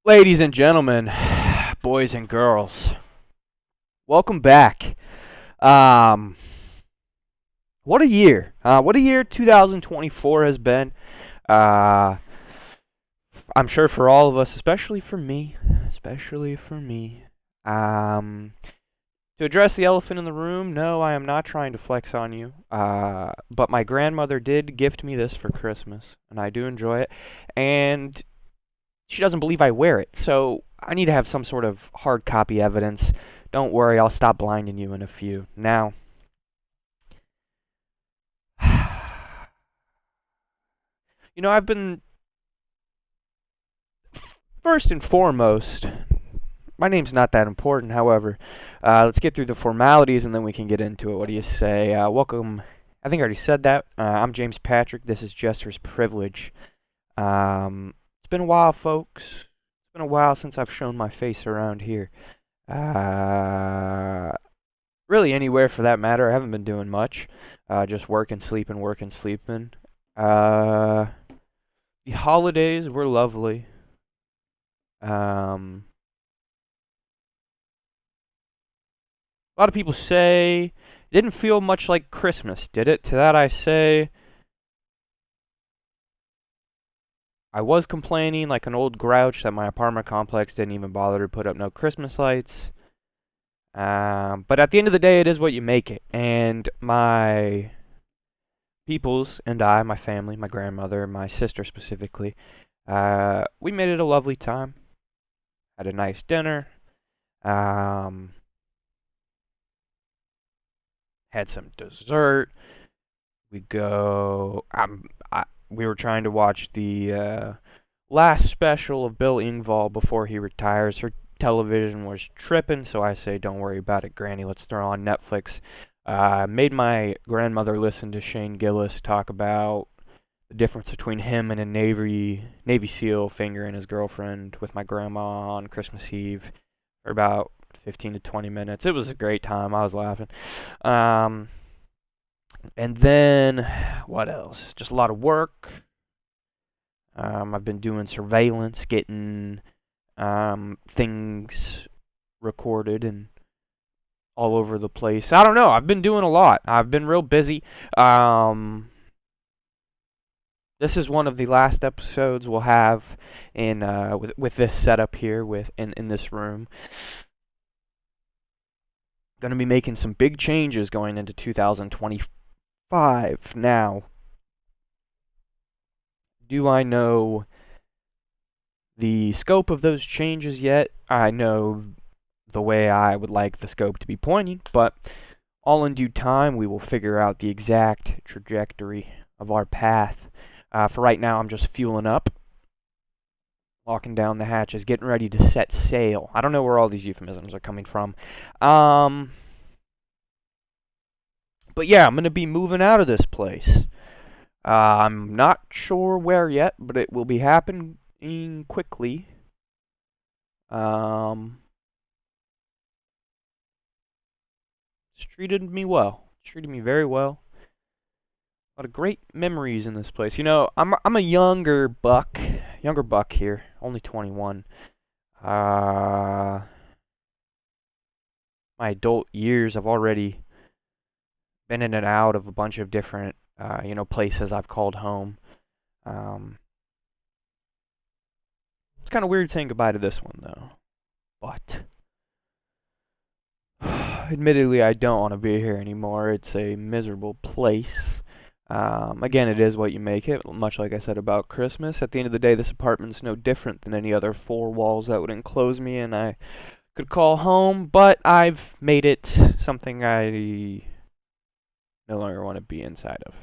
Ladies and gentlemen, boys and girls, welcome back. Um, what a year! What a year 2024 has been. Uh, I'm sure for all of us, especially for me. Um, to address the elephant in the room, no, I am not trying to flex on you. But my grandmother did gift me this for Christmas, and I do enjoy it. And she doesn't believe I wear it, so I need to have some sort of hard copy evidence. Don't worry, I'll stop blinding you in a few. Now, I've been, first and foremost, my name's not that important, however. Let's get through the formalities and then we can get into it. What do you say? Welcome. I think I already said that. I'm James Patrick. This is Jesters Privilege. It's been a while, folks. It's been a while since I've shown my face around here. Really anywhere for that matter. I haven't been doing much. Just working, sleeping, working, sleeping. The holidays were lovely. A lot of people say it didn't feel much like Christmas, did it? To that I say I was complaining like an old grouch that my apartment complex didn't even bother to put up no Christmas lights. But at the end of the day, it is what you make it. And my peoples and I, my family, my grandmother, my sister specifically, we made it a lovely time. Had a nice dinner. Um, had some dessert. We were trying to watch the last special of Bill Engvall before he retires. Her television was tripping, so I say, don't worry about it, Granny. Let's throw on Netflix. Made my grandmother listen to Shane Gillis talk about the difference between him and a Navy SEAL fingering his girlfriend with my grandma on Christmas Eve for about 15 to 20 minutes. It was a great time. I was laughing. And then, what else? Just a lot of work. I've been doing surveillance, getting things recorded and all over the place. I don't know. I've been doing a lot. I've been real busy. This is one of the last episodes we'll have in with this setup here in this room. Going to be making some big changes going into 2025. Now, do I know the scope of those changes yet? I know the way I would like the scope to be pointing, but all in due time we will figure out the exact trajectory of our path. For right now, I'm just fueling up, locking down the hatches, getting ready to set sail. I don't know where all these euphemisms are coming from. But yeah, I'm going to be moving out of this place. I'm not sure where yet, but it will be happening quickly. It's treated me well. It's treated me very well. A lot of great memories in this place. I'm a younger buck here, only 21. My adult years, I've already been in and out of a bunch of different, places I've called home. It's kind of weird saying goodbye to this one though, but admittedly, I don't want to be here anymore. It's a miserable place. Again, it is what you make it, much like I said about Christmas. At the end of the day, this apartment's no different than any other four walls that would enclose me and I could call home, but I've made it something I no longer want to be inside of.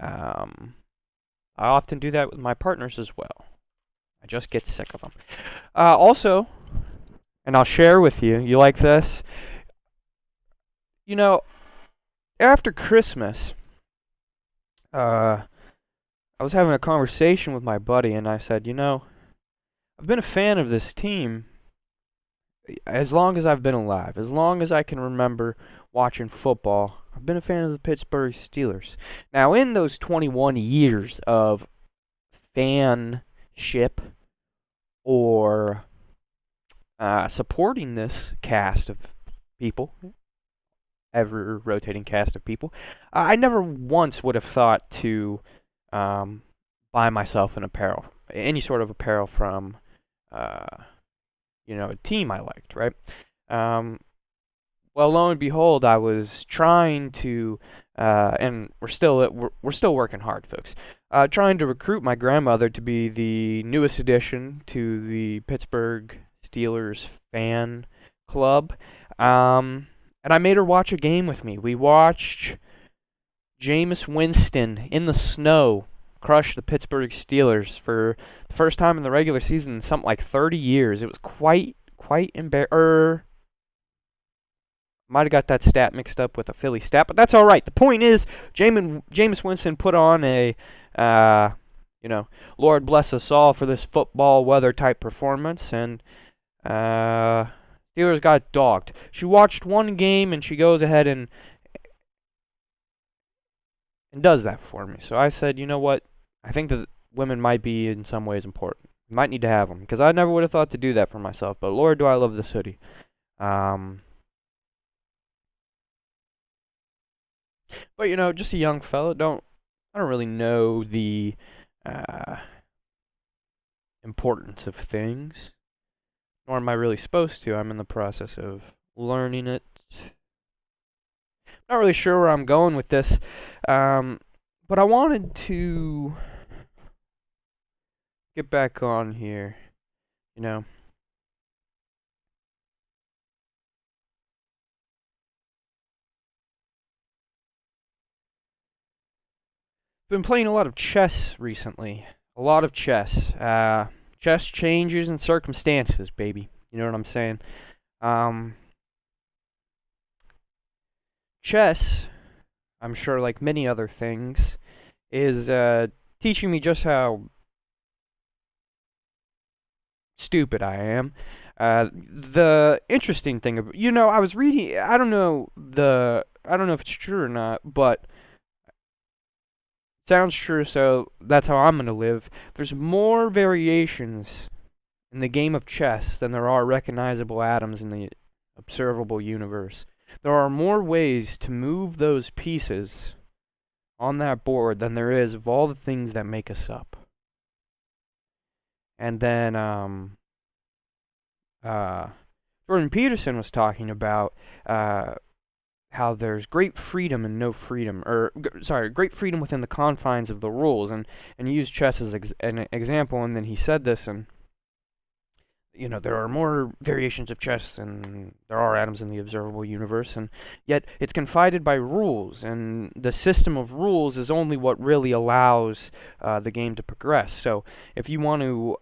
I often do that with my partners as well. I just get sick of them. Also, and I'll share with you, you like this? After Christmas, I was having a conversation with my buddy, and I said, I've been a fan of this team as long as I've been alive, as long as I can remember watching football. I've been a fan of the Pittsburgh Steelers. Now, in those 21 years of fanship or supporting this cast of people, ever rotating cast of people, I never once would have thought to um, buy myself an apparel, any sort of apparel from uh, a team I liked, right? Um, well, lo and behold, I was trying to, and we're still working hard, folks. Trying to recruit my grandmother to be the newest addition to the Pittsburgh Steelers fan club. And I made her watch a game with me. We watched Jameis Winston in the snow crush the Pittsburgh Steelers for the first time in the regular season in something like 30 years. It was quite embarrassing. Might have got that stat mixed up with a Philly stat, but that's all right. The point is, Jameis Winston put on a, uh, Lord bless us all for this football weather type performance, and Steelers got dogged. She watched one game and she goes ahead and does that for me. So I said, you know what? I think that women might be in some ways important. Might need to have them because I never would have thought to do that for myself. But Lord, do I love this hoodie. But just a young fella. I don't really know the uh, importance of things, nor am I really supposed to. I'm in the process of learning it. Not really sure where I'm going with this, but I wanted to get back on here. Been playing a lot of chess recently. A lot of chess. Chess changes and circumstances, baby. You know what I'm saying? Um, Chess, I'm sure, like many other things, is teaching me just how stupid I am. The interesting thing, I was reading. I don't know if it's true or not, but sounds true. So that's how I'm gonna live. There's more variations in the game of chess than there are recognizable atoms in the observable universe. There are more ways to move those pieces on that board than there is of all the things that make us up. And then Jordan Peterson was talking about how there's great freedom and no freedom, or sorry, great freedom within the confines of the rules, and he used chess as an example, and then he said this, and there are more variations of chess than there are atoms in the observable universe, and yet it's confided by rules, and the system of rules is only what really allows the game to progress. So if you want to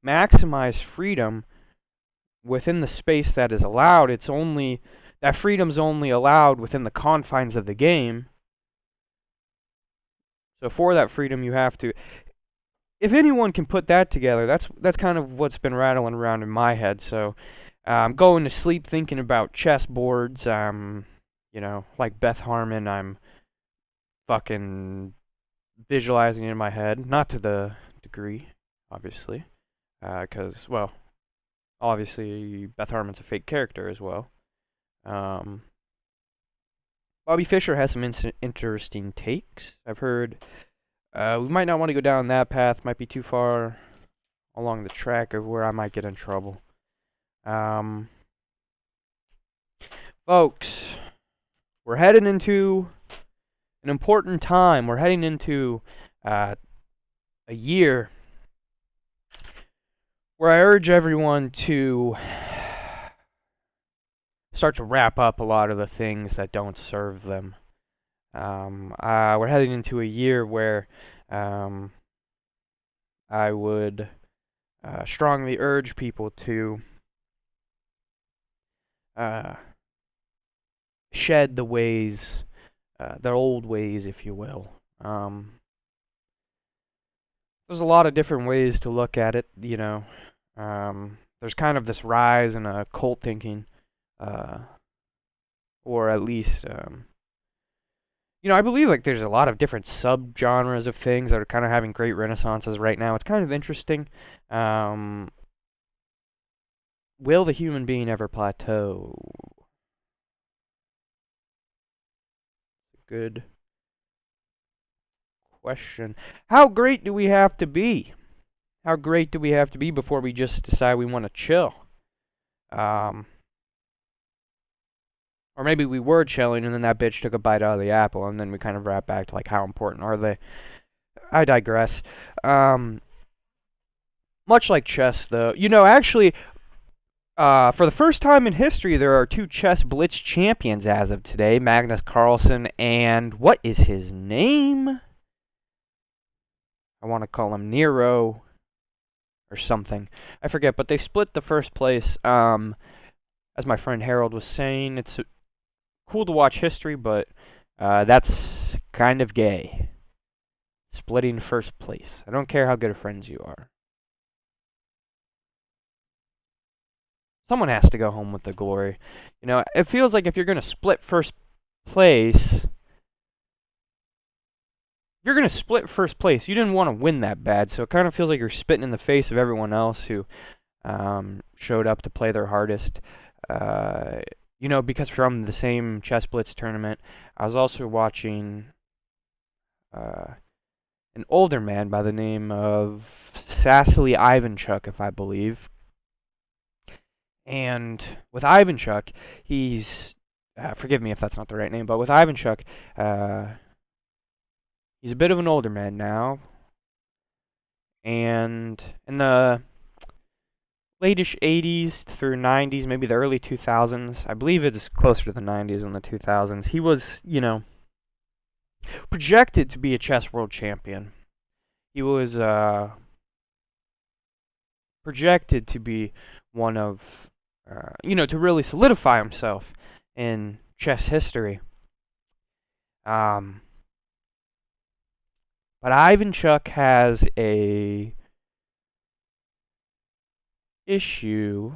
maximize freedom within the space that is allowed, that freedom's only allowed within the confines of the game. So for that freedom, you have to. If anyone can put that together, that's kind of what's been rattling around in my head. So I'm going to sleep thinking about chessboards. Like Beth Harmon, I'm fucking visualizing it in my head. Not to the degree, obviously, because obviously Beth Harmon's a fake character as well. Bobby Fischer has some interesting takes. I've heard we might not want to go down that path. Might be too far along the track of where I might get in trouble. Folks, we're heading into an important time. We're heading into a year where I urge everyone to start to wrap up a lot of the things that don't serve them. We're heading into a year where I would strongly urge people to shed the ways, their old ways, if you will. There's a lot of different ways to look at it, there's kind of this rise in occult thinking, or at least I believe like there's a lot of different subgenres of things that are kind of having great renaissances right now. It's kind of interesting. Um, will the human being ever plateau? Good question. How great do we have to be? How great do we have to be before we just decide we want to chill? Um, or maybe we were chilling and then that bitch took a bite out of the apple and then we kind of wrap back to like how important are they? I digress. Um, much like chess, though, actually, for the first time in history, there are two chess blitz champions as of today: Magnus Carlsen and what is his name? I want to call him Nero or something. I forget, but they split the first place. As my friend Harold was saying, it's cool to watch history, but that's kind of gay. Splitting first place. I don't care how good of friends you are. Someone has to go home with the glory. It feels like if you're going to split first place, you didn't want to win that bad, so it kind of feels like you're spitting in the face of everyone else who showed up to play their hardest. Because from the same Chess Blitz tournament, I was also watching an older man by the name of Sassily Ivanchuk, if I believe. And with Ivanchuk, he's forgive me if that's not the right name, but with Ivanchuk, he's a bit of an older man now, and in the late-ish 80s through 90s, maybe the early 2000s, I believe it's closer to the 90s than the 2000s, he was, projected to be a chess world champion. He was projected to be one of, to really solidify himself in chess history. But Ivanchuk has a issue.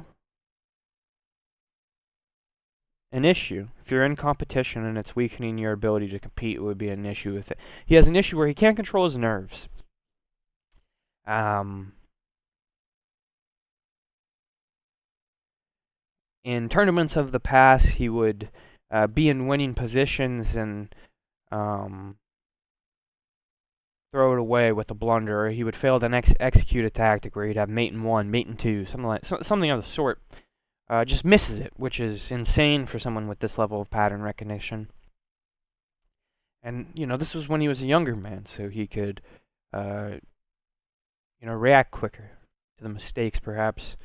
An issue. If you're in competition and it's weakening your ability to compete, it would be an issue with it. He has an issue where he can't control his nerves. In tournaments of the past, he would be in winning positions and throw it away with a blunder, or he would fail to execute a tactic where he'd have mate in one, mate in two, something of the sort. Just misses it, which is insane for someone with this level of pattern recognition. And this was when he was a younger man, so he could, react quicker to the mistakes, perhaps.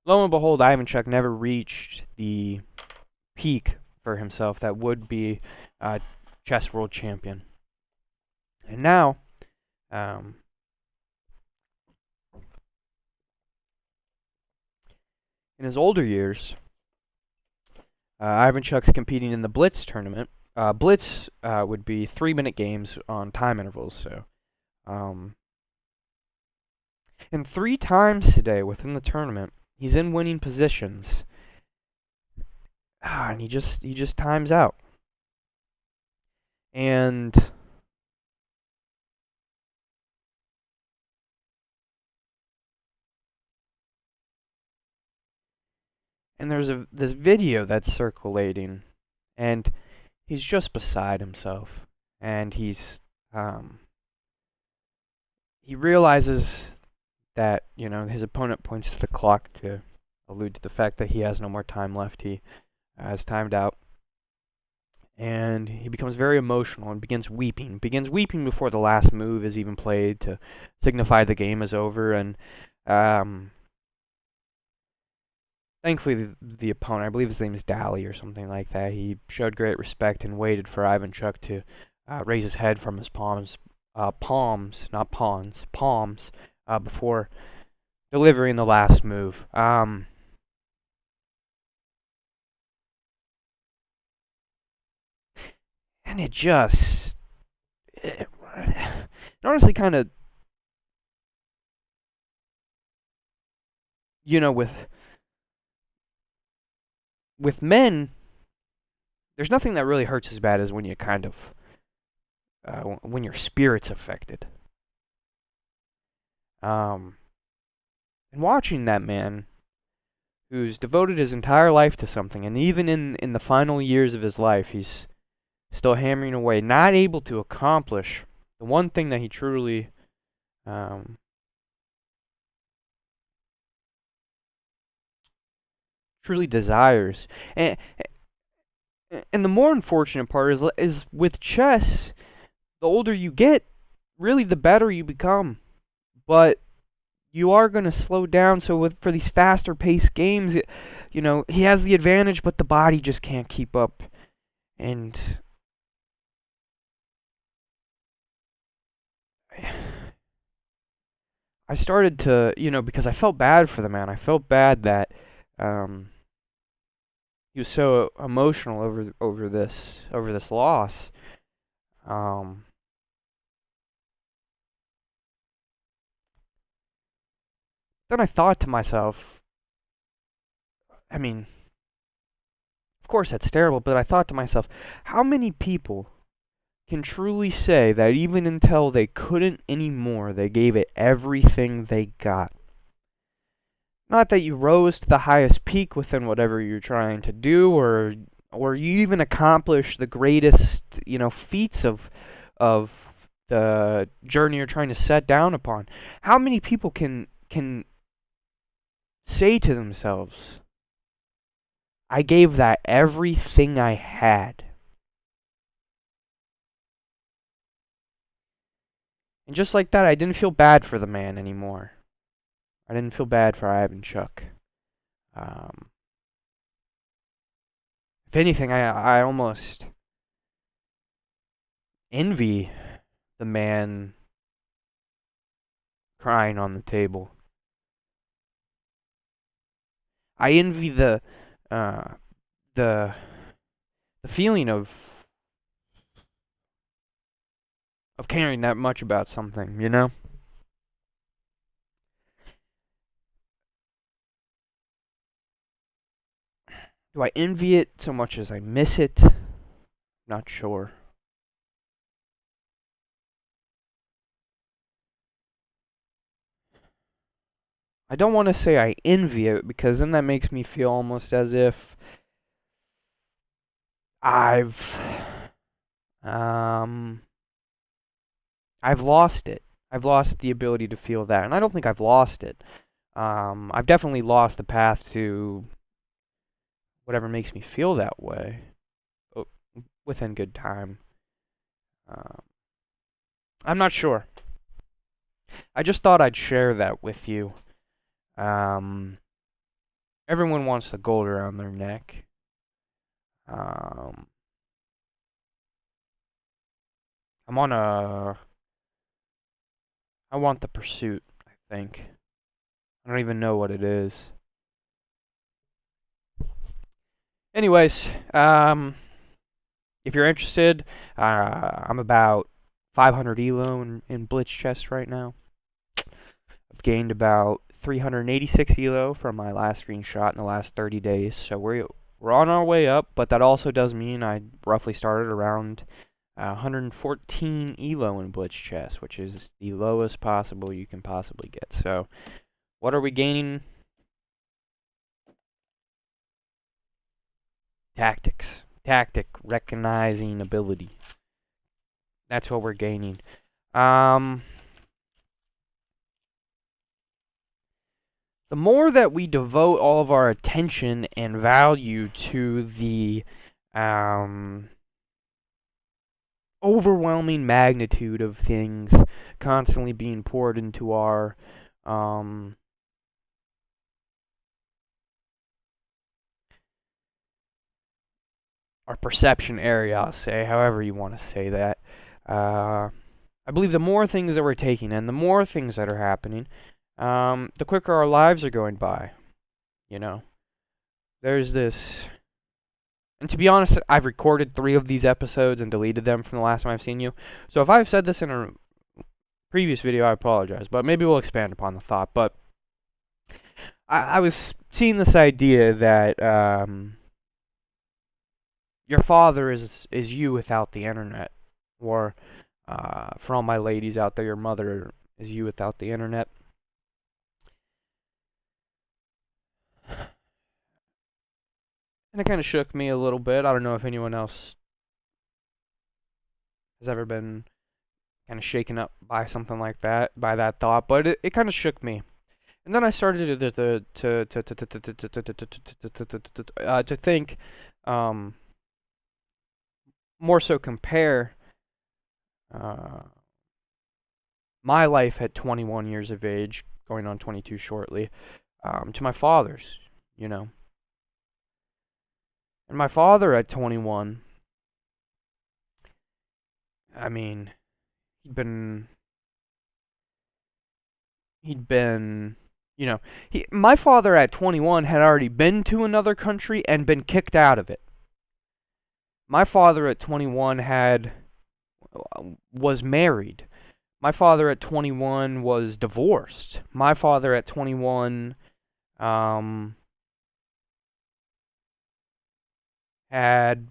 Lo and behold, Ivanchuk never reached the peak for himself that would be chess world champion. And now, in his older years, Ivanchuk's competing in the Blitz tournament. Blitz would be 3-minute games on time intervals. So, and 3 times today within the tournament, he's in winning positions, and he just times out. And there's this video that's circulating, and he's just beside himself, and he realizes that his opponent points to the clock to allude to the fact that he has no more time left. He has timed out, and he becomes very emotional and begins weeping. Before the last move is even played to signify the game is over. And thankfully, the opponent, I believe his name is Daly or something like that, he showed great respect and waited for Ivanchuk to raise his head from his palms, not pawns, palms, before delivering the last move. And it honestly kind of, with men, there's nothing that really hurts as bad as when you when your spirit's affected. And watching that man who's devoted his entire life to something, and even in the final years of his life, he's still hammering away, not able to accomplish the one thing that he um, truly desires. And and the more unfortunate part is with chess, the older you get, really the better you become. But you are going to slow down. So for these faster paced games, he has the advantage, but the body just can't keep up. And I started to, because I felt bad for the man. I felt bad that he was so emotional over this loss. Um, then I thought to myself, I mean, of course that's terrible, but I thought to myself, how many people can truly say that even until they couldn't anymore, they gave it everything they got? Not that you rose to the highest peak within whatever you're trying to do, or you even accomplish the greatest, feats of the journey you're trying to set down upon. How many people can say to themselves, I gave that everything I had? And just like that, I didn't feel bad for the man anymore. I didn't feel bad for Ivan Chuck. Um, if anything, I almost envy the man crying on the table. I envy uh, the the feeling of caring that much about something, Do I envy it so much as I miss it? Not sure. I don't want to say I envy it, because then that makes me feel almost as if I've um I've lost it. I've lost the ability to feel that, and I don't think I've lost it. I've definitely lost the path to whatever makes me feel that way, within good time. Um, I'm not sure. I just thought I'd share that with you. Um, Everyone wants the gold around their neck. Um, I'm on a. I want the pursuit, I think. I don't even know what it is. Anyways, if you're interested, I'm about 500 elo in Blitz chest right now. I've gained about 386 elo from my last screenshot in the last 30 days, so we're on our way up, but that also does mean I roughly started around 114 elo in Blitz chest, which is the lowest possible you can possibly get. So, what are we gaining? Tactic recognizing ability. That's what we're gaining. The more that we devote all of our attention and value to the overwhelming magnitude of things constantly being poured into our perception area, I'll say, however you want to say that. I believe the more things that we're taking in, the more things that are happening, the quicker our lives are going by. There's this. And to be honest, I've recorded 3 of these episodes and deleted them from the last time I've seen you. So if I've said this in a previous video, I apologize. But maybe we'll expand upon the thought. But I was seeing this idea that your father is you without the internet, or for all my ladies out there, your mother is you without the internet. And it kind of shook me a little bit. I don't know if anyone else has ever been kind of shaken up by something like that, by that thought, but it kind of shook me. And then I started to think, more so compare uh, my life at 21 years of age, going on 22 shortly, to my father's, you know. And my father at 21, I mean, he'd been, he'd been, my father at 21 had already been to another country and been kicked out of it. My father at 21 was married. My father at 21 was divorced. My father at 21 um, had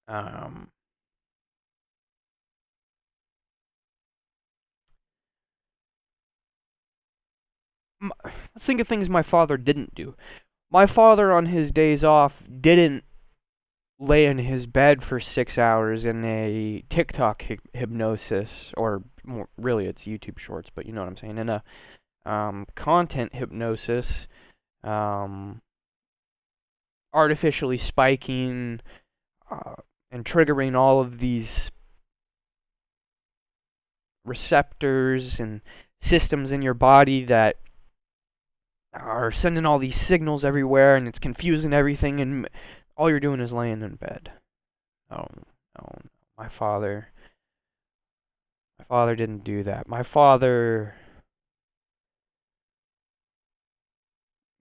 um, let's think of things my father didn't do. My father on his days off didn't lay in his bed for 6 hours in a TikTok hypnosis, or more, really it's YouTube Shorts, but you know what I'm saying, in a content hypnosis, um, artificially spiking uh, and triggering all of these receptors and systems in your body that are sending all these signals everywhere, and it's confusing everything, and all you're doing is laying in bed. Oh, no, my father, my father didn't do that. My father,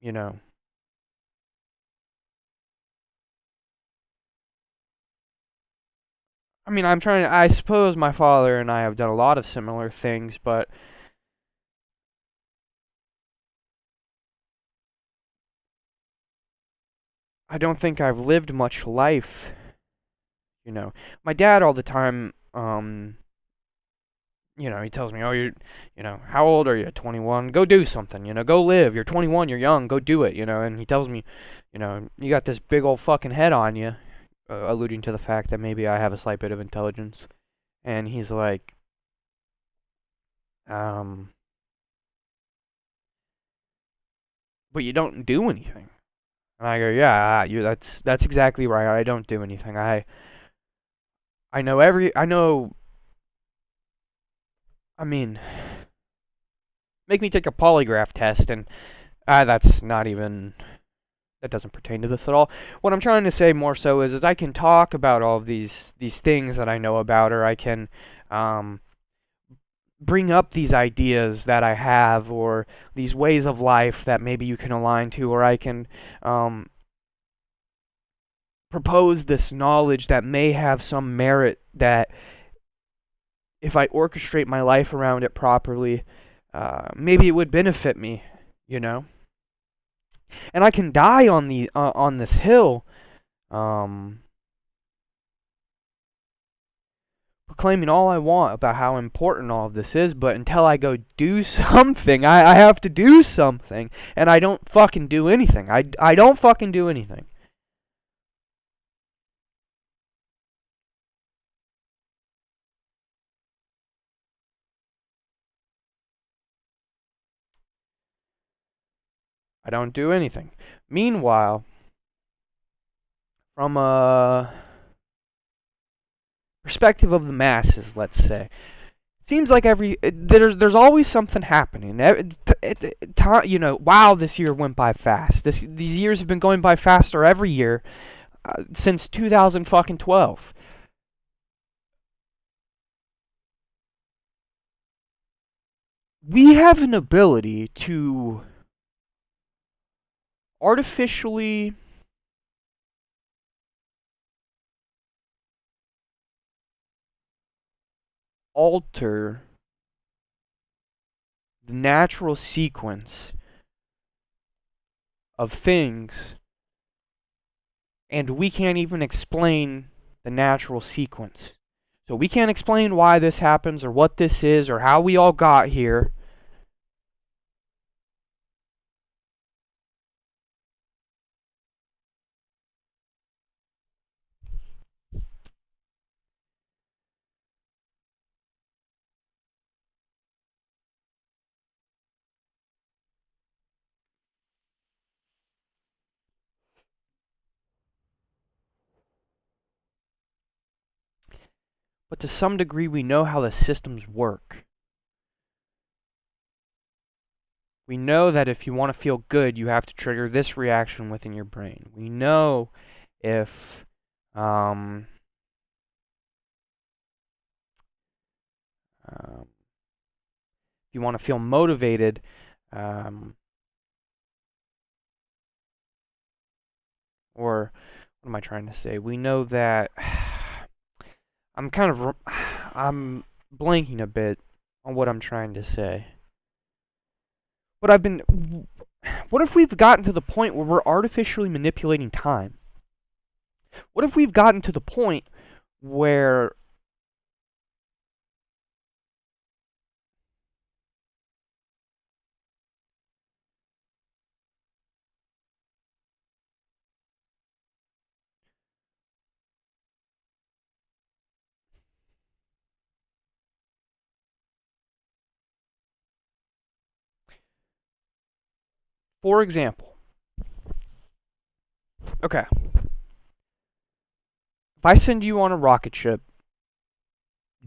you know, I mean, I suppose my father and I have done a lot of similar things, but I don't think I've lived much life, you know. My dad all the time, he tells me, "Oh, how old are you? 21. Go do something, go live. You're 21, you're young, go do it, And he tells me, you got this big old fucking head on you, alluding to the fact that maybe I have a slight bit of intelligence. And he's like, um, but you don't do anything. And I go, yeah, that's exactly right. I don't do anything. I know. I mean, make me take a polygraph test, and that's not even. That doesn't pertain to this at all. What I'm trying to say more so is I can talk about all of these things that I know about, or I can um, bring up these ideas that I have, or these ways of life that maybe you can align to, or I can propose this knowledge that may have some merit, that if I orchestrate my life around it properly, maybe it would benefit me, you know. And I can die on this hill, um, proclaiming all I want about how important all of this is, but until I go do something, I have to do something, and I don't fucking do anything. I don't fucking do anything. I don't do anything. Meanwhile, from a perspective of the masses, let's say, seems like there's always something happening. Wow, this year went by fast. These years have been going by faster every year since 2012. We have an ability to artificially alter the natural sequence of things And we can't even explain the natural sequence. So we can't explain why this happens or what this is or how we all got here. But to some degree, we know how the systems work. We know that if you want to feel good, you have to trigger this reaction within your brain. We know if um, if you want to feel motivated, or what am I trying to say? We know that I'm blanking a bit on what I'm trying to say. But what if we've gotten to the point where we're artificially manipulating time? What if we've gotten to the point where for example, okay, if I send you on a rocket ship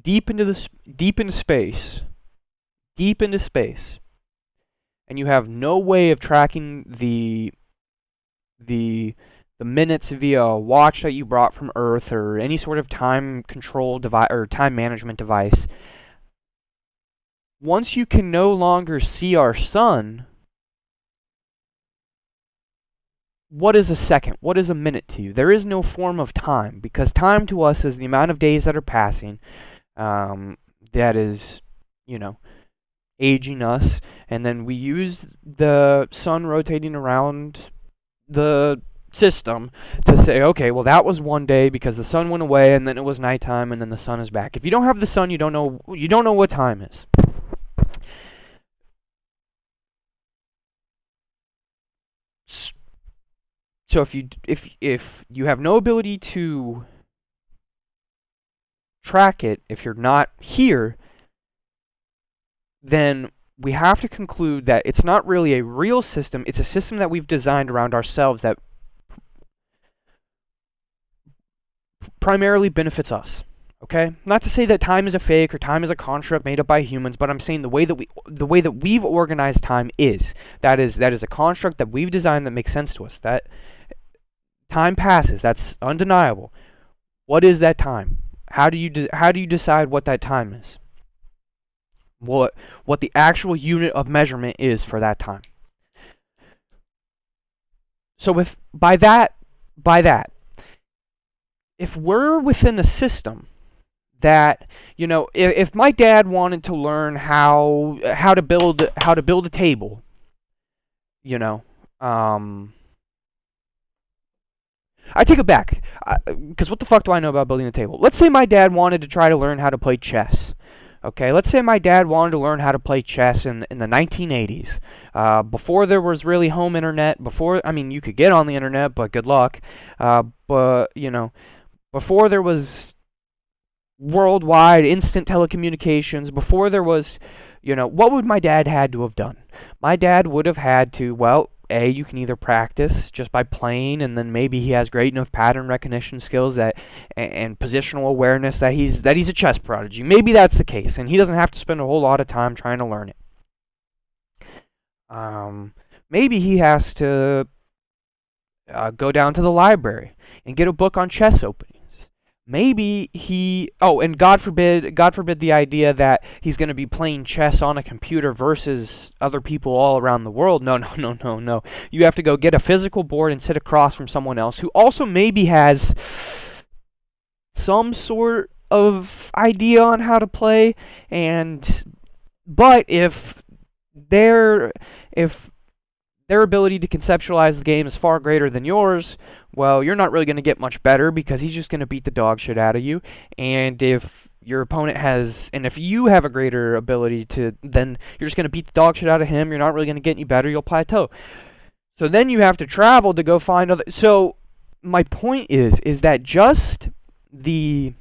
deep into space, and you have no way of tracking the the minutes via a watch that you brought from Earth or any sort of time control device or time management device, once you can no longer see our sun, what is a second? What is a minute to you? There is no form of time, because time to us is the amount of days that are passing, that is, you know, aging us, and then we use the sun rotating around the system to say, okay, well, that was one day because the sun went away, and then it was nighttime, and then the sun is back. If you don't have the sun, you don't know what time is. So if you have no ability to track it, if you're not here, then we have to conclude that it's not really a real system. It's a system that we've designed around ourselves that primarily benefits us. Okay? Not to say that time is a fake or time is a construct made up by humans, but I'm saying the way that we've organized time is that is a construct that we've designed that makes sense to us. That time passes. That's undeniable. What is that time? How do you decide what that time is? What the actual unit of measurement is for that time. So if by that, if we're within a system that, you know, if my dad wanted to learn how to build a table, you know, I take it back, because what the fuck do I know about building a table? Let's say my dad wanted to try to learn how to play chess. Okay, let's say my dad wanted to learn how to play chess in the 1980s, before there was really home internet. I mean, you could get on the internet, but good luck. But you know, before there was worldwide instant telecommunications, before there was, you know, what would my dad had to have done? My dad would have had to, well, you can either practice just by playing, and then maybe he has great enough pattern recognition skills that and positional awareness that he's a chess prodigy. Maybe that's the case, and he doesn't have to spend a whole lot of time trying to learn it. Maybe he has to go down to the library and get a book on chess openings. Maybe and God forbid the idea that he's going to be playing chess on a computer versus other people all around the world. No. You have to go get a physical board and sit across from someone else who also maybe has some sort of idea on how to play, but if their ability to conceptualize the game is far greater than yours, well, you're not really going to get much better because he's just going to beat the dog shit out of you. And if your opponent has, and if you have a greater ability to, then you're just going to beat the dog shit out of him. You're not really going to get any better. You'll plateau. So then you have to travel to go find other. So my point is that just the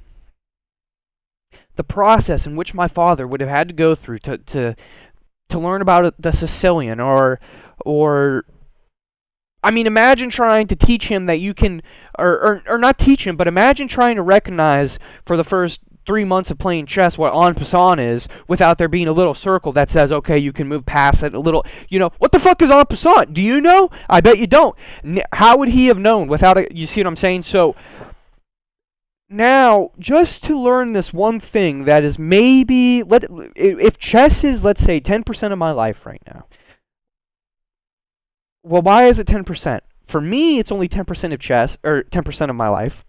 process in which my father would have had to go through to learn about the Sicilian, or I mean, imagine trying to teach him that you can, or not teach him, but imagine trying to recognize for the first 3 months of playing chess what en passant is without there being a little circle that says, okay, you can move past it a little. What the fuck is en passant? Do you know? I bet you don't. How would he have known without it? You see what I'm saying? So now, just to learn this one thing that is maybe, if chess is, let's say, 10% of my life right now, well, why is it 10%? For me, it's only 10% of chess, or 10% of my life.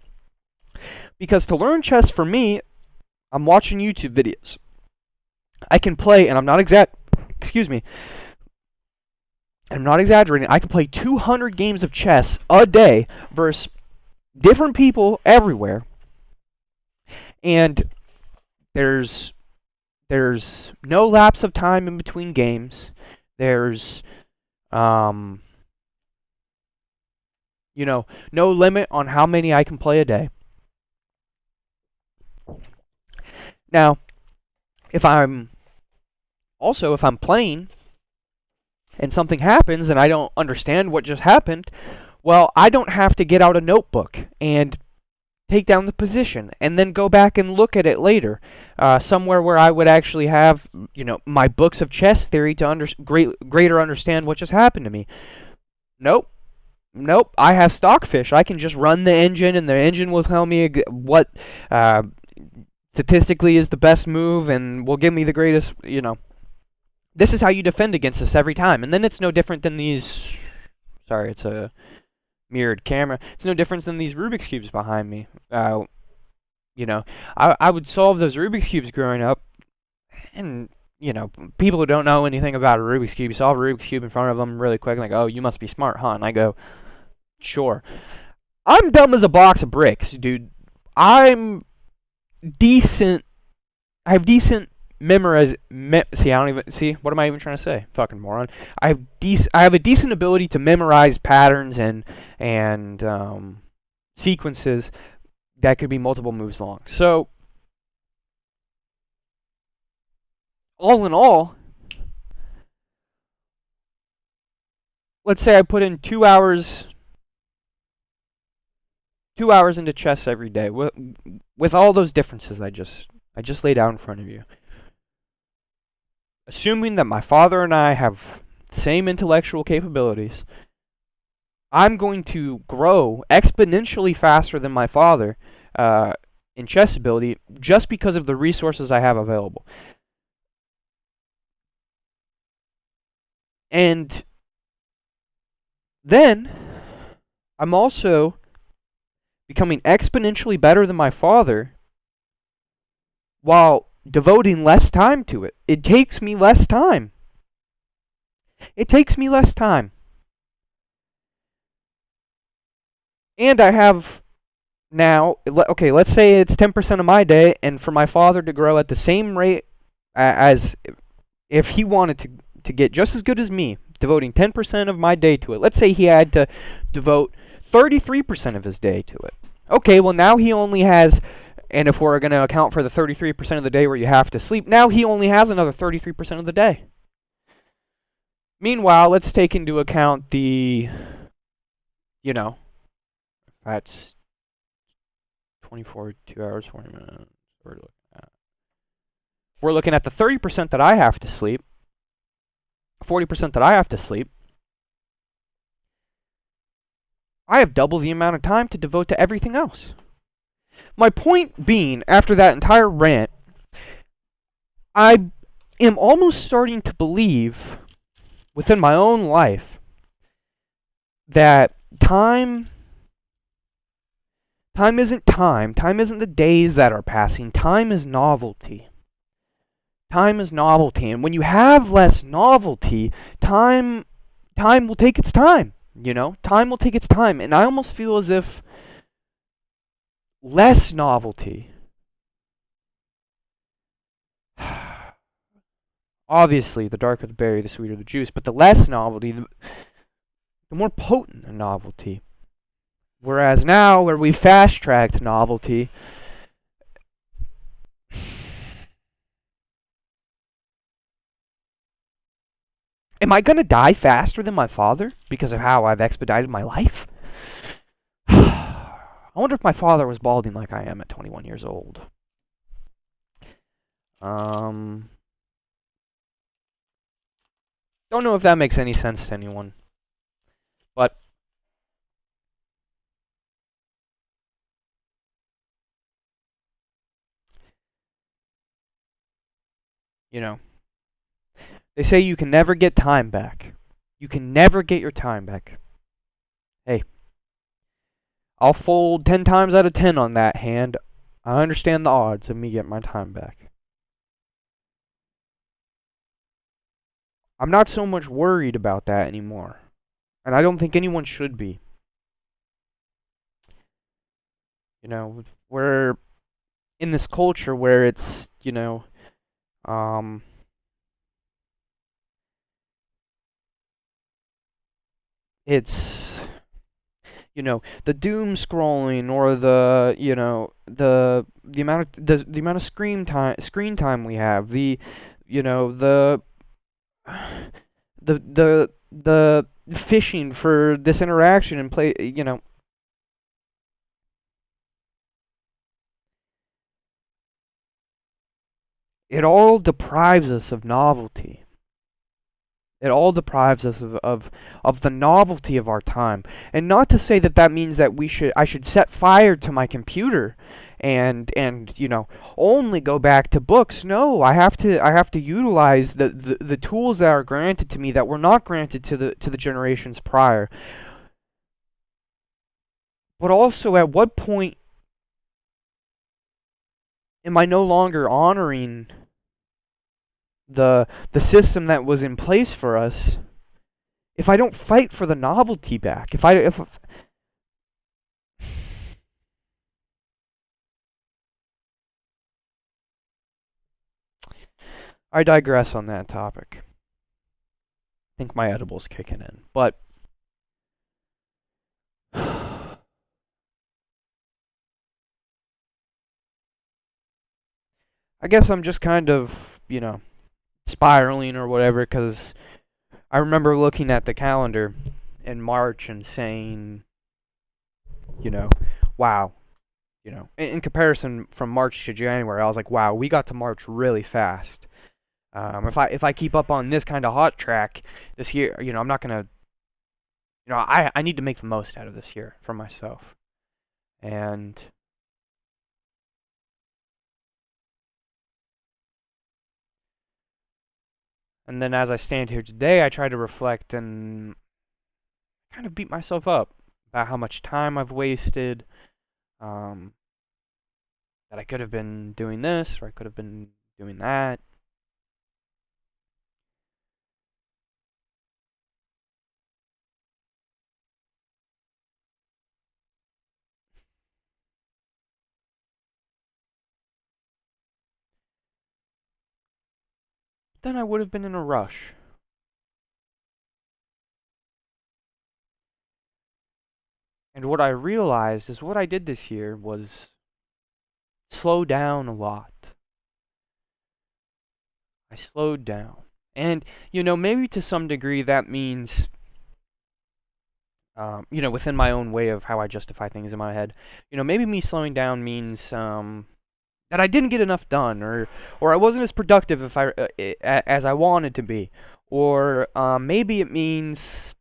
Because to learn chess for me, I'm watching YouTube videos. I can play, and I'm not exaggerating, I can play 200 games of chess a day versus different people everywhere. And there's no lapse of time in between games. There's no limit on how many I can play a day. Now, if I'm playing and something happens and I don't understand what just happened, well, I don't have to get out a notebook and take down the position and then go back and look at it later, somewhere where I would actually have, my books of chess theory to greater understand what just happened to me. Nope. I have Stockfish. I can just run the engine, and the engine will tell me what statistically is the best move, and will give me the greatest. This is how you defend against this every time, and then it's no different than these. Sorry, it's a mirrored camera. It's no different than these Rubik's Cubes behind me. I would solve those Rubik's Cubes growing up, and people who don't know anything about a Rubik's Cube, you solve a Rubik's Cube in front of them really quick, and like, oh, you must be smart, huh? And I go, sure. I'm dumb as a box of bricks, dude. I'm decent. I have decent memorize. See, I don't even see. What am I even trying to say? Fucking moron. I have a decent ability to memorize patterns and sequences that could be multiple moves long. So, all in all, let's say I put in 2 hours into chess every day with all those differences I just laid out in front of you. Assuming that my father and I have the same intellectual capabilities, I'm going to grow exponentially faster than my father in chess ability just because of the resources I have available. And then I'm also becoming exponentially better than my father while devoting less time to it. It takes me less time. And I have now, okay, let's say it's 10% of my day, and for my father to grow at the same rate as if he wanted to get just as good as me, devoting 10% of my day to it. Let's say he had to devote 33% of his day to it. Okay, well now he only has, and if we're going to account for the 33% of the day where you have to sleep, now he only has another 33% of the day. Meanwhile, let's take into account the, that's 24, 2 hours, 40 minutes. We're looking at the 30% that I have to sleep, 40% that I have to sleep. I have double the amount of time to devote to everything else. My point being, after that entire rant, I am almost starting to believe within my own life that time isn't time. Time isn't the days that are passing. Time is novelty. And when you have less novelty, time time will take its time. Time will take its time. And I almost feel as if less novelty, obviously, the darker the berry, the sweeter the juice, but the less novelty, the more potent the novelty. Whereas now, where we fast-tracked novelty, am I going to die faster than my father because of how I've expedited my life? I wonder if my father was balding like I am at 21 years old. Don't know if that makes any sense to anyone. But, they say you can never get time back. You can never get your time back. Hey, I'll fold 10 times out of 10 on that hand. I understand the odds of me getting my time back. I'm not so much worried about that anymore. And I don't think anyone should be. We're in this culture where it's, it's, the doom scrolling or the amount of screen time we have, the the fishing for this interaction and play, it all deprives us of novelty. It all deprives us of the novelty of our time. And not to say that means that I should set fire to my computer and only go back to books. No, I have to utilize the tools that are granted to me that were not granted to the generations prior. But also, at what point am I no longer honoring the system that was in place for us if I don't fight for the novelty back? If I digress on that topic. I think my edible's kicking in. But I guess I'm just kind of, spiraling or whatever, because I remember looking at the calendar in March and saying, wow, in comparison from March to January, I was like, wow, we got to March really fast. If I keep up on this kind of hot track this year, I'm not gonna, I need to make the most out of this year for myself. And then as I stand here today, I try to reflect and kind of beat myself up about how much time I've wasted. Um, that I could have been doing this or I could have been doing that. Then I would have been in a rush. And what I realized is what I did this year was slow down a lot. I slowed down. And, maybe to some degree that means, within my own way of how I justify things in my head, maybe me slowing down means that I didn't get enough done, or I wasn't as productive as I wanted to be. Or maybe it means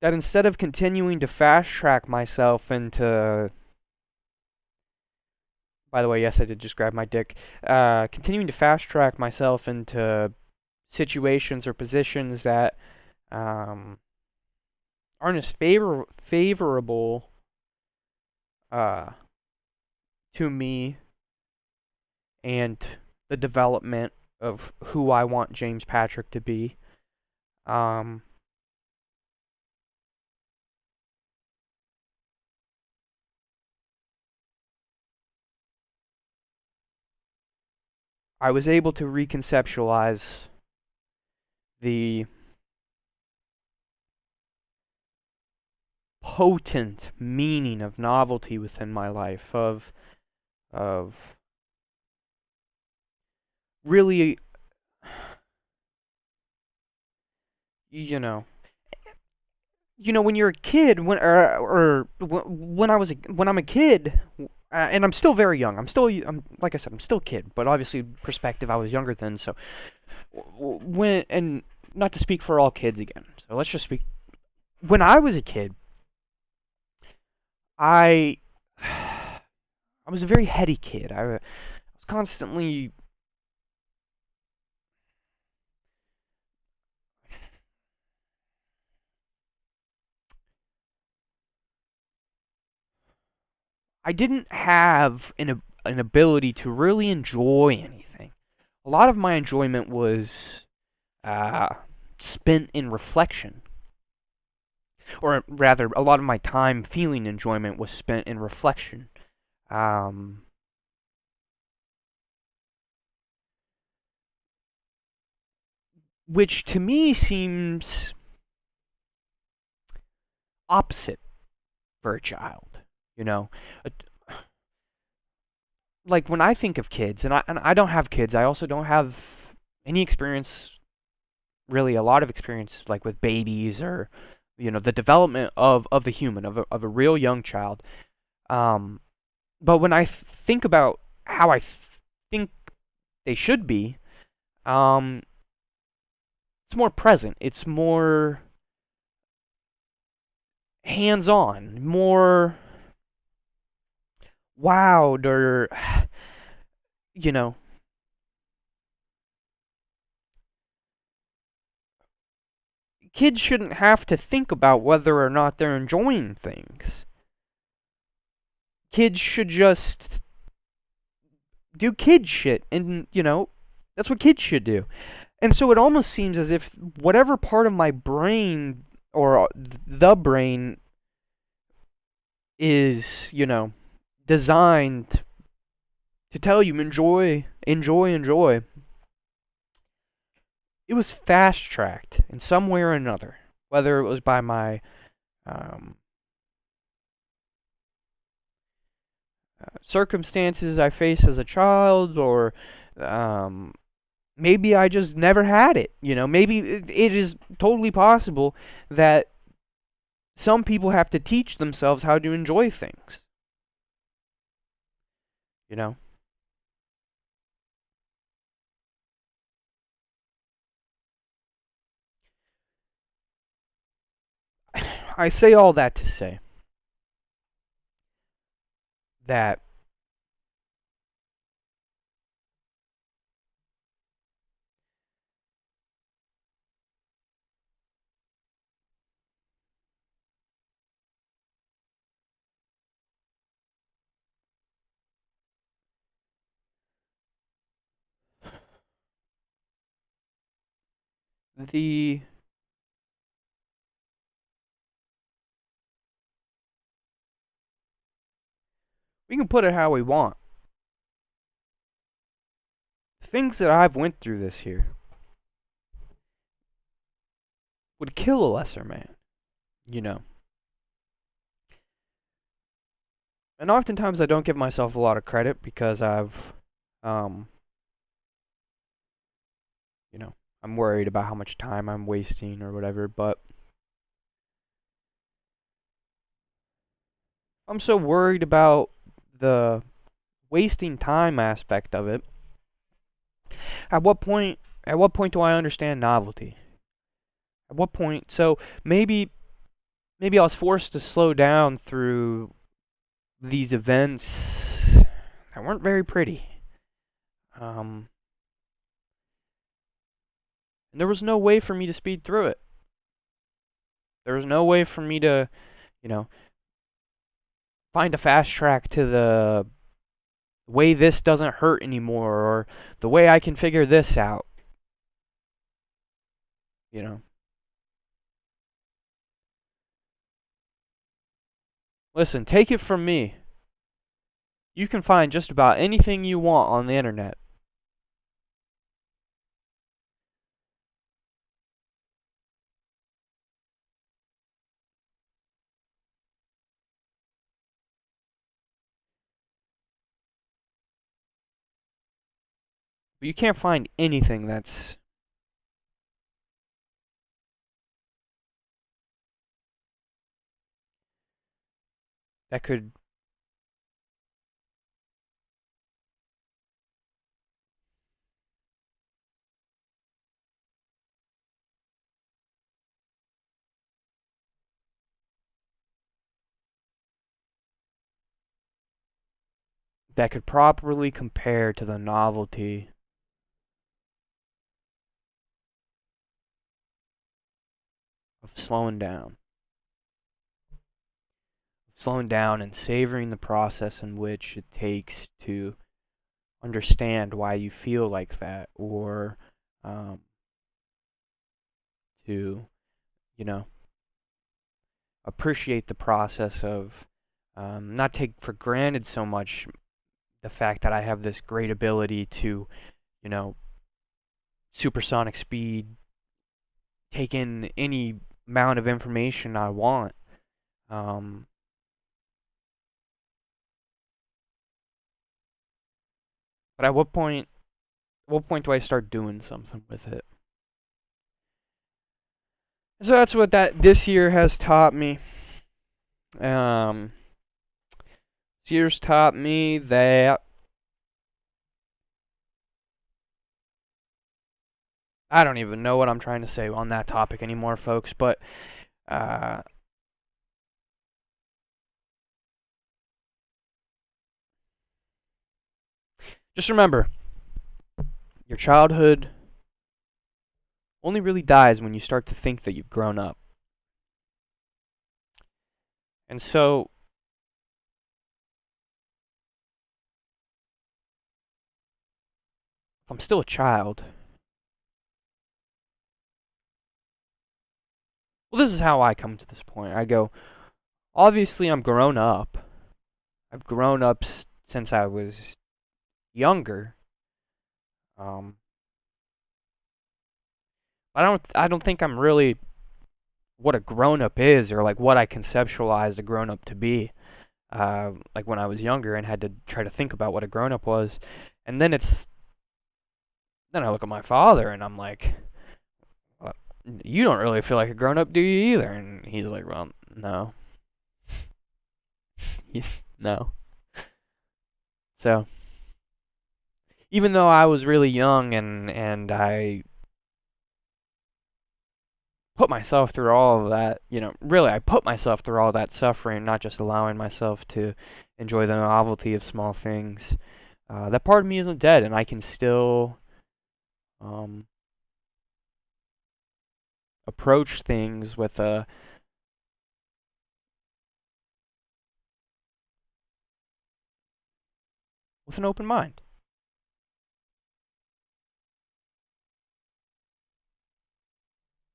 that instead of continuing to fast track myself into, by the way, yes, I did just grab my dick, continuing to fast track myself into situations or positions that aren't as favorable uh, to me and the development of who I want James Patrick to be. Um, I was able to reconceptualize the potent meaning of novelty within my life, of really, you know, when you're a kid, when I'm a kid, and I'm still very young. I'm like I said, I'm still a kid, but obviously perspective, I was younger then. So when, and not to speak for all kids again. So let's just speak. When I was a kid, I I was a very heady kid. I was constantly, I didn't have an ability to really enjoy anything. A lot of my enjoyment was uh, spent in reflection, or rather, a lot of my time feeling enjoyment was spent in reflection. Um, which to me seems opposite for a child. You know, Uh, like when I think of kids, and I don't have kids. I also don't have any experience, really, a lot of experience, like with babies or the development of the human, of a real young child. Um, but when I think about how I think they should be, um, it's more present. It's more hands-on, more wowed, or you know, kids shouldn't have to think about whether or not they're enjoying things. Kids should just do kid shit, and that's what kids should do. And so it almost seems as if whatever part of my brain, or the brain, is, designed to tell you enjoy, enjoy, enjoy, it was fast tracked in some way or another. Whether it was by my um, circumstances I faced as a child, or um, maybe I just never had it. Maybe it is totally possible that some people have to teach themselves how to enjoy things. You know, I say all that to say that the we can put it how we want. Things that I've went through this year would kill a lesser man. You know, and oftentimes I don't give myself a lot of credit because um, you know, I'm worried about how much time I'm wasting or whatever. But I'm so worried about the wasting time aspect of it. At what point? At what point do I understand novelty? At what point? So maybe I was forced to slow down through these events that weren't very pretty. Um, and there was no way for me to speed through it. There was no way for me to, you know, find a fast track to the The way this doesn't hurt anymore, or the way I can figure this out. You know? Listen, take it from me. You can find just about anything you want on the internet. But you can't find anything that could properly compare to the novelty of slowing down and savoring the process in which it takes to understand why you feel like that, or um, to, you know, appreciate the process of not take for granted so much the fact that I have this great ability to, you know, supersonic speed, take in any amount of information I want. Um, but at what point do I start doing something with it? So that's what that this year has taught me. Um, this year's taught me that I don't even know what I'm trying to say on that topic anymore, folks. But uh, just remember, your childhood only really dies when you start to think that you've grown up. And so, if I'm still a child, well, this is how I come to this point. I go, obviously, I'm grown up. I've grown up since I was younger. Um, I don't think I'm really what a grown up is, or like what I conceptualized a grown up to be. Like when I was younger and had to try to think about what a grown up was, and then I look at my father and I'm like, "Well, you don't really feel like a grown up, do you either?" And he's like, "Well, no." He's no. So even though I was really young and I put myself through all of that, really I put myself through all that suffering, not just allowing myself to enjoy the novelty of small things. That part of me isn't dead, and I can still um, approach things with an open mind.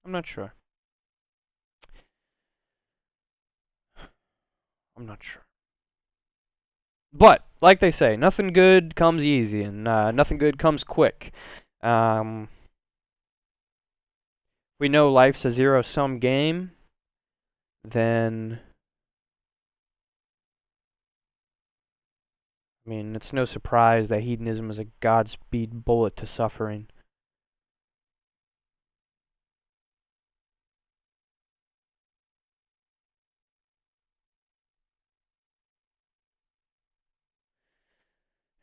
I'm not sure. I'm not sure. But like they say, nothing good comes easy, and nothing good comes quick. Um, we know life's a zero-sum game. Then, I mean, it's no surprise that hedonism is a Godspeed bullet to suffering.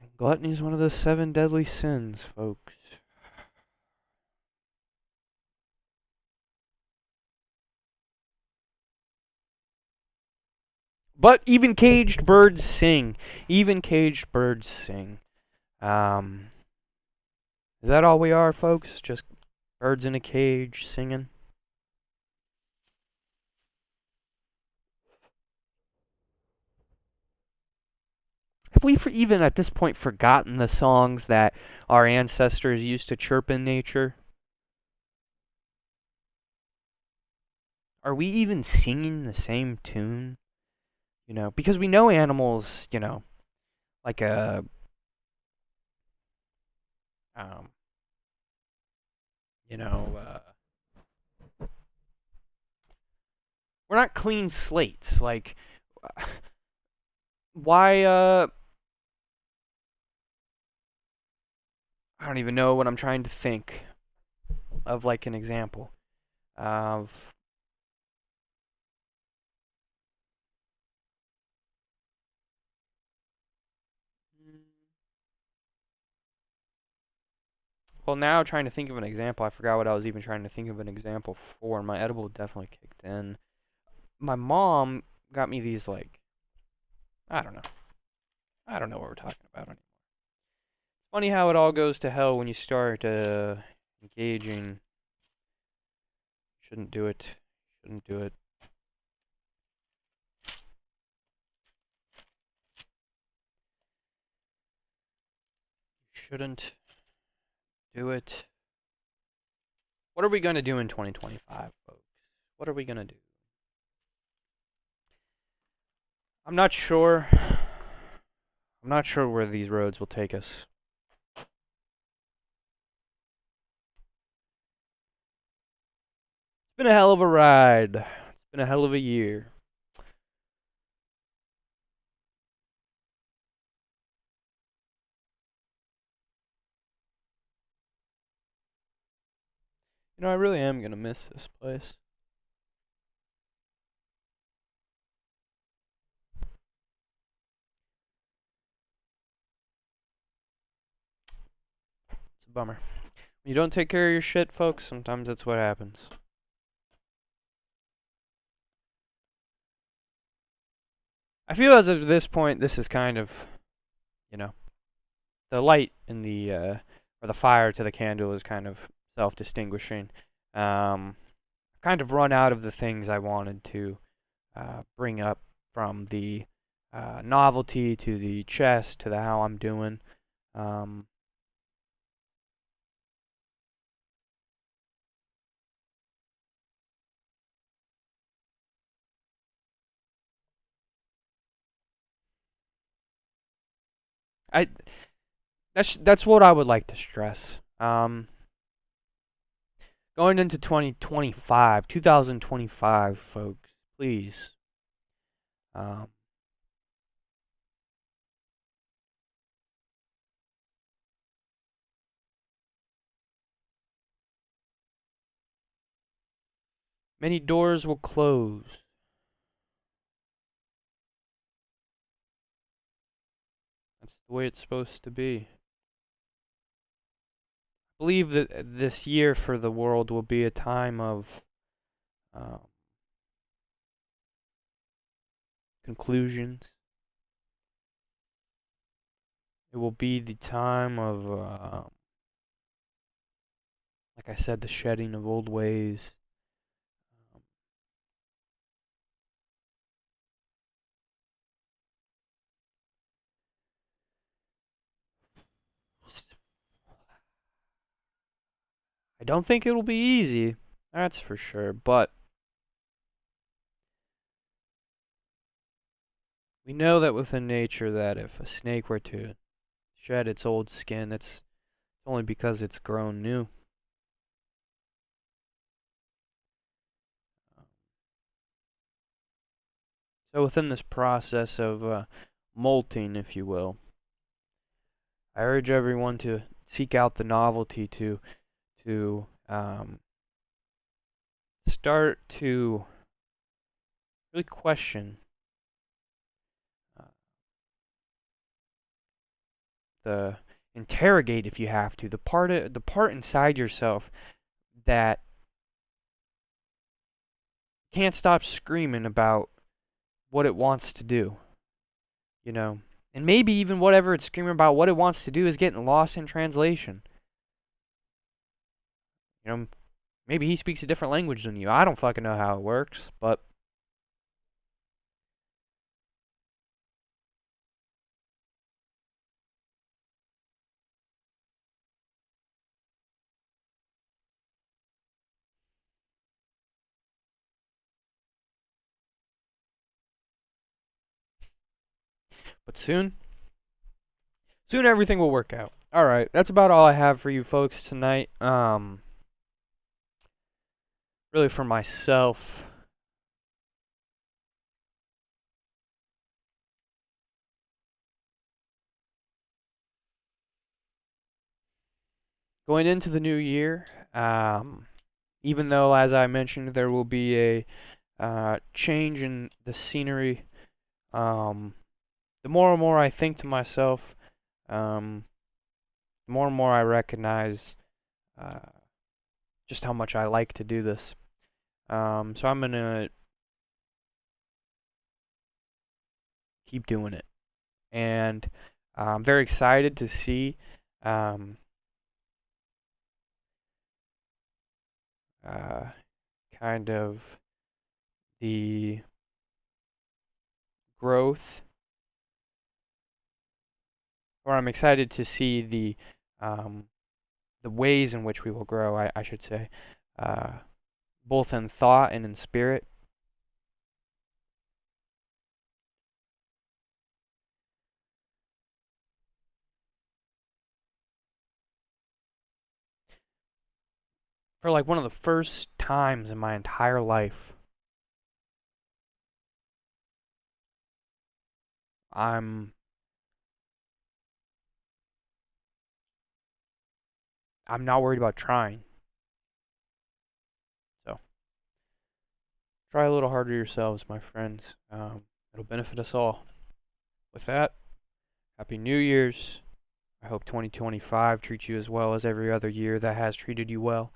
And gluttony is one of the 7 deadly sins, folks. But even caged birds sing. Even caged birds sing. Um, is that all we are, folks? Just birds in a cage singing? have we even at this point forgotten the songs that our ancestors used to chirp in nature? Are we even singing the same tune? Because we know animals, like um, you know, we're not clean slates. Like, why, I don't even know what I'm trying to think of, like, an example of. Well, now trying to think of an example, I forgot what I was even trying to think of an example for. My edible definitely kicked in. My mom got me these, like, I don't know. I don't know what we're talking about anymore. Funny how it all goes to hell when you start engaging. Shouldn't do it. Shouldn't do it. Shouldn't do it. What are we going to do in 2025, folks? What are we going to do? I'm not sure. I'm not sure where these roads will take us. It's been a hell of a ride. It's been a hell of a year. I really am going to miss this place. It's a bummer. When you don't take care of your shit, folks, sometimes that's what happens. I feel as of this point, this is kind of, the light in the, or the fire to the candle is kind of self-distinguishing. Kind of run out of the things I wanted to bring up, from the novelty to the chest to the how I'm doing. I that's what I would like to stress. Going into 2025, folks, please. Many doors will close. That's the way it's supposed to be. I believe that this year for the world will be a time of conclusions. It will be the time of, like I said, the shedding of old ways. I don't think it'll be easy, that's for sure, but we know that within nature that if a snake were to shed its old skin, it's only because it's grown new. So within this process of molting, if you will, I urge everyone to seek out the novelty, to start to really question the interrogate, if you have to, the part inside yourself that can't stop screaming about what it wants to do, and maybe even whatever it's screaming about, what it wants to do is getting lost in translation. Maybe he speaks a different language than you. I don't fucking know how it works, but But soon everything will work out. All right, that's about all I have for you folks tonight. Really for myself, going into the new year, even though, as I mentioned, there will be a change in the scenery, the more and more I think to myself, the more and more I recognize uh, just how much I like to do this. So I'm going to keep doing it. And I'm very excited to see um, uh, kind of the growth, or I'm excited to see the ways in which we will grow, I should say, uh, both in thought and in spirit. For like one of the first times in my entire life, I'm I'm not worried about trying. So try a little harder yourselves, my friends. It'll benefit us all. With that, Happy New Year's. I hope 2025 treats you as well as every other year that has treated you well.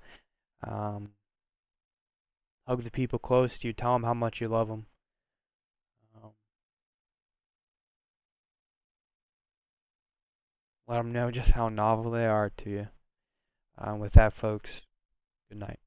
Um, hug the people close to you. Tell them how much you love them. Um, let them know just how novel they are to you. With that, folks, good night.